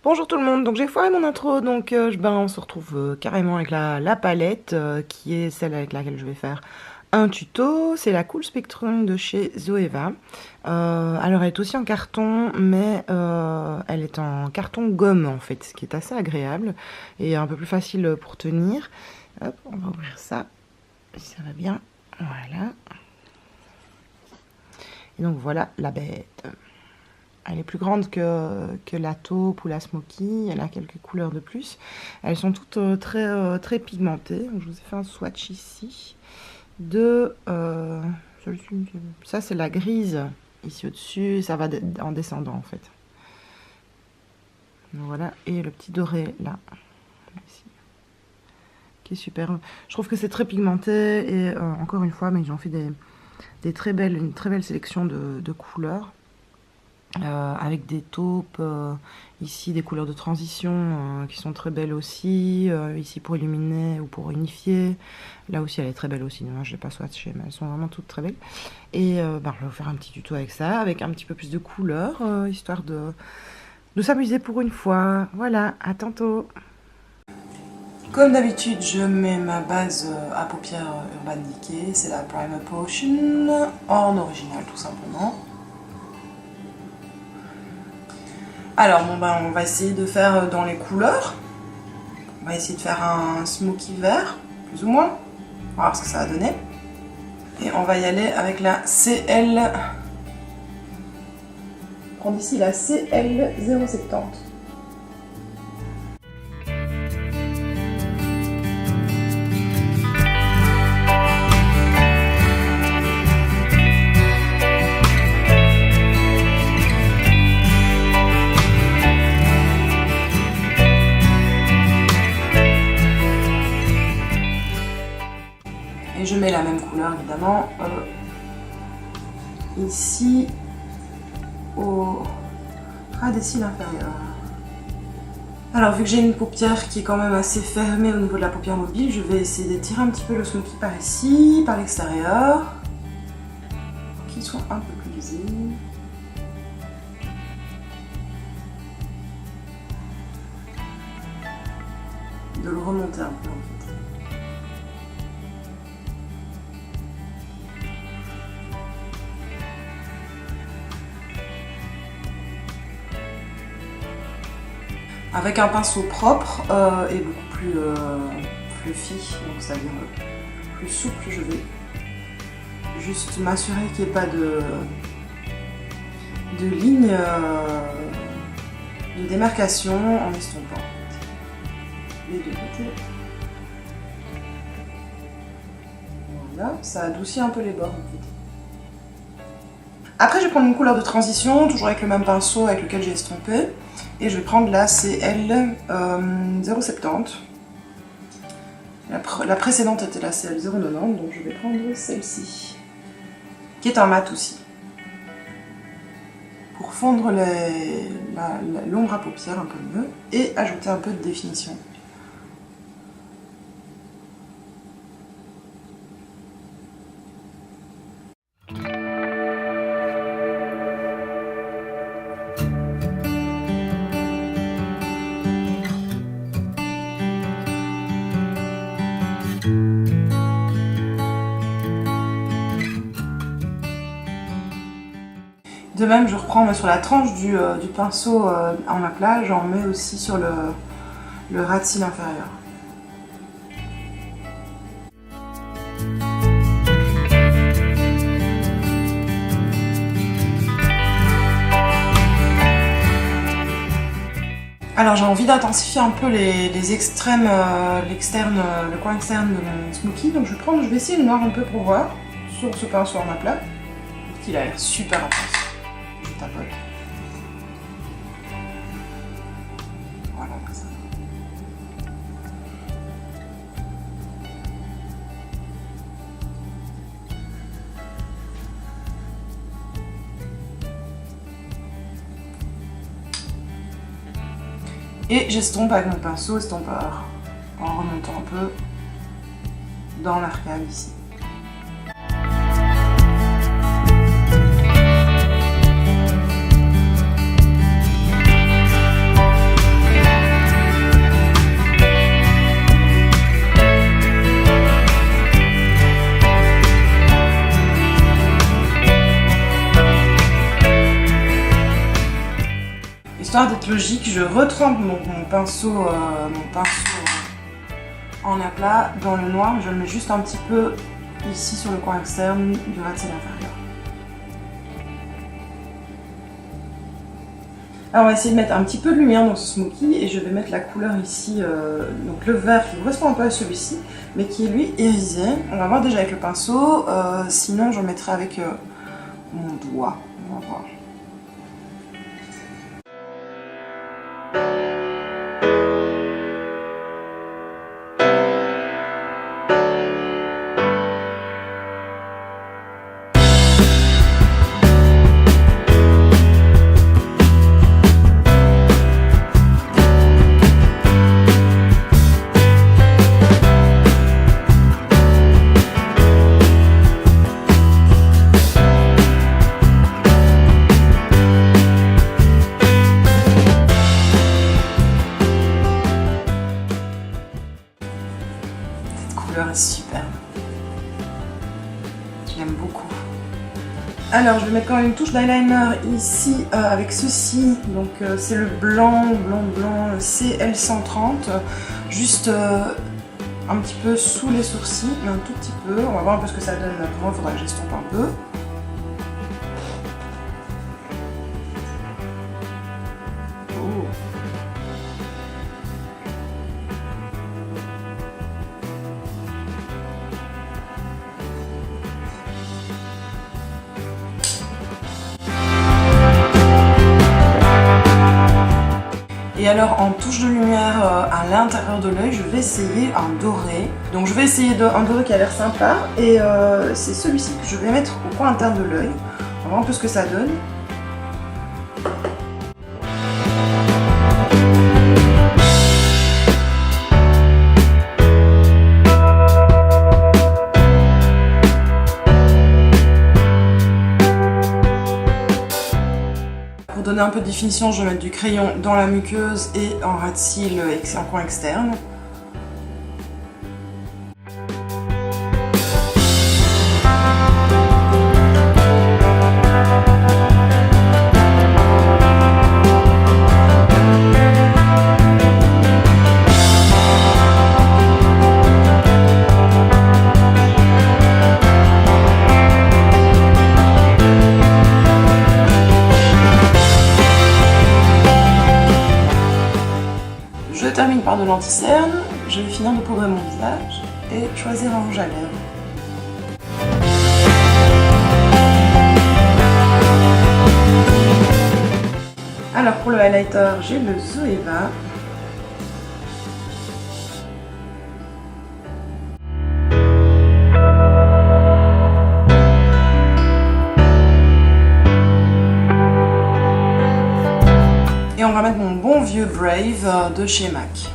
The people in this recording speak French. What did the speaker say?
Bonjour tout le monde, donc j'ai foiré mon intro, donc on se retrouve carrément avec la palette qui est celle avec laquelle je vais faire un tuto. C'est la Cool Spectrum de chez Zoeva. Alors elle est aussi en carton, mais elle est en carton gomme en fait, ce qui est assez agréable et un peu plus facile pour tenir. Hop, on va ouvrir ça, si ça va bien, voilà. Et donc voilà la bête. Elle est plus grande que la taupe ou la smoky, elle a quelques couleurs de plus. Elles sont toutes très pigmentées. Donc, je vous ai fait un swatch ici de... ça c'est la grise ici au-dessus, ça va en descendant en fait. Donc, voilà, et le petit doré là, ici, qui est super. Je trouve que c'est très pigmenté et encore une fois, mais ils ont fait une très belle sélection de couleurs. Avec des taupes, ici des couleurs de transition qui sont très belles aussi, ici pour illuminer ou pour unifier, là aussi elle est très belle aussi, non, je ne l'ai pas swatché mais elles sont vraiment toutes très belles, et je vais vous faire un petit tuto avec ça, avec un petit peu plus de couleurs, histoire de s'amuser pour une fois. Voilà, à tantôt. Comme d'habitude, je mets ma base à paupières Urban Decay, c'est la Primer Potion, en original tout simplement. Alors bon on va essayer de faire dans les couleurs. On va essayer de faire un smoky vert, plus ou moins. On va voir ce que ça va donner. Et on va y aller avec la CL. Je prends ici la CL 070. Et je mets la même couleur évidemment ici au ras des cils inférieurs. Alors vu que j'ai une paupière qui est quand même assez fermée au niveau de la paupière mobile, je vais essayer d'étirer un petit peu le smoky par ici, par l'extérieur, pour qu'il soit un peu plus visible. De le remonter un peu en fait. Avec un pinceau propre et beaucoup plus fluffy, donc c'est-à-dire plus souple, je vais juste m'assurer qu'il n'y ait pas de ligne de démarcation en estompant les deux côtés. Voilà, ça adoucit un peu les bords en fait. Après je vais prendre une couleur de transition, toujours avec le même pinceau avec lequel j'ai estompé. Et je vais prendre la CL 070. La précédente était la CL 090, donc je vais prendre celle-ci, qui est en mat aussi. Pour fondre l'ombre à paupières un peu mieux et ajouter un peu de définition. De même, je reprends sur la tranche du pinceau en aplat, j'en mets aussi sur le ras de cils inférieur. Alors j'ai envie d'intensifier un peu les extrêmes, le coin externe de mon smoky, donc je vais essayer le noir un peu pour voir sur ce pinceau en aplat. Il a l'air super intense. Je tapote. Voilà, comme ça. Et j'estompe avec mon pinceau estompeur en remontant un peu dans l'arcade ici. Histoire d'être logique, je retrempe mon pinceau, en aplat dans le noir, mais je le mets juste un petit peu ici sur le coin externe du ras de cils inférieur. Alors on va essayer de mettre un petit peu de lumière dans ce smoky et je vais mettre la couleur ici, donc le vert qui ne correspond pas à celui-ci, mais qui est lui irisé. On va voir déjà avec le pinceau, sinon je le mettrai avec mon doigt, on va voir. Est superbe. J'aime beaucoup. Alors je vais mettre quand même une touche d'eyeliner ici avec ceci. Donc c'est le blanc CL130. Juste un petit peu sous les sourcils, un tout petit peu. On va voir un peu ce que ça donne. Pour moi, il faudra que j'estompe un peu. Et alors en touche de lumière à l'intérieur de l'œil, je vais essayer un doré. Donc je vais essayer un doré qui a l'air sympa et c'est celui-ci que je vais mettre au coin interne de l'œil. On va voir un peu ce que ça donne. Pour donner un peu de définition, je vais mettre du crayon dans la muqueuse et en ras de cils en coin externe. Je termine par de l'anti-cerne, je vais finir de poudrer mon visage et choisir un rouge à lèvres. Alors pour le highlighter, j'ai le Zoeva. Et on va mettre mon bon vieux Brave de chez MAC.